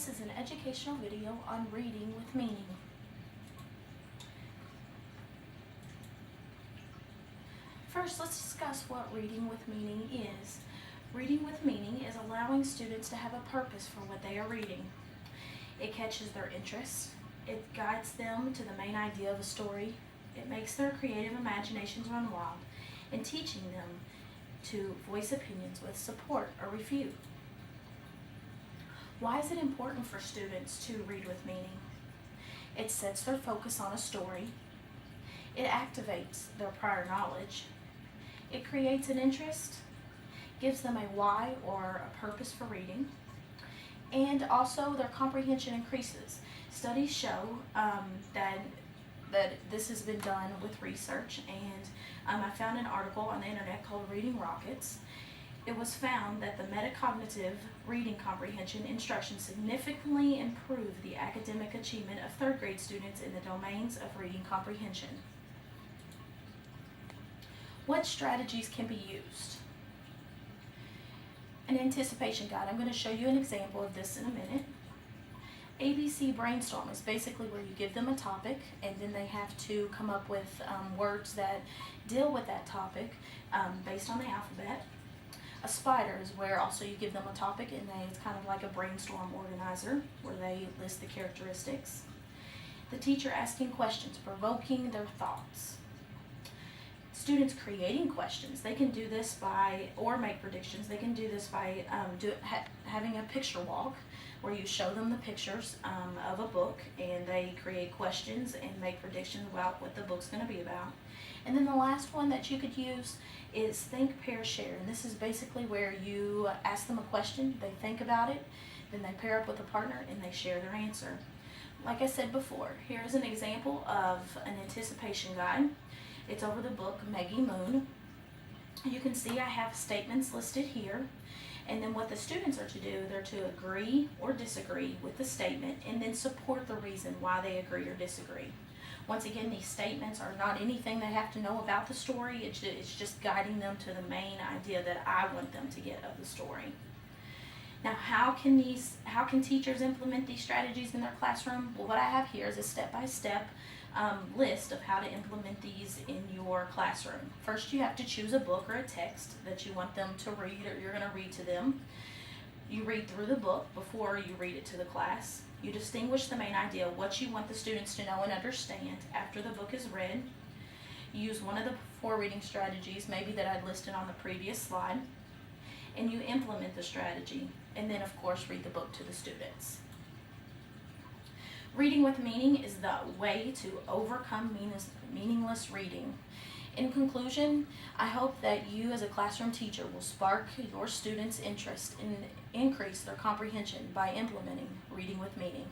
This is an educational video on reading with meaning. First, let's discuss what reading with meaning is. Reading with meaning is allowing students to have a purpose for what they are reading. It catches their interest. It guides them to the main idea of a story. It makes their creative imaginations run wild, and teaching them to voice opinions with support or refute. Why is it important for students to read with meaning? It sets their focus on a story. It activates their prior knowledge. It creates an interest, gives them a why or a purpose for reading, and also their comprehension increases. Studies show that this has been done with research, and I found an article on the internet called Reading Rockets. It was found that the metacognitive reading comprehension instruction significantly improved the academic achievement of third grade students in the domains of reading comprehension. What strategies can be used? An anticipation guide. I'm going to show you an example of this in a minute. ABC brainstorm is basically where you give them a topic and then they have to come up with words that deal with that topic based on the alphabet. A spider is where also you give them a topic and it's kind of like a brainstorm organizer where they list the characteristics. The teacher asking questions, provoking their thoughts. Students creating questions. They can do this or make predictions. They can do this by having a picture walk where you show them the pictures of a book and they create questions and make predictions about what the book's going to be about. And then the last one that you could use is think, pair, share. And this is basically where you ask them a question, they think about it, then they pair up with a partner and they share their answer. Like I said before, here's an example of an anticipation guide. It's over the book Maggie Moon. You can see I have statements listed here. And then what the students are to do, they're to agree or disagree with the statement and then support the reason why they agree or disagree. Once again, these statements are not anything they have to know about the story. It's just guiding them to the main idea that I want them to get of the story. Now, how can teachers implement these strategies in their classroom? Well, what I have here is a step-by-step list of how to implement these in your classroom. First, you have to choose a book or a text that you want them to read or you're going to read to them. You read through the book before you read it to the class. You distinguish the main idea, what you want the students to know and understand after the book is read. You use one of the 4 reading strategies, maybe that I'd listed on the previous slide, and you implement the strategy, and then of course read the book to the students. Reading with meaning is the way to overcome meaningless reading. In conclusion, I hope that you as a classroom teacher will spark your students' interest and increase their comprehension by implementing reading with meaning.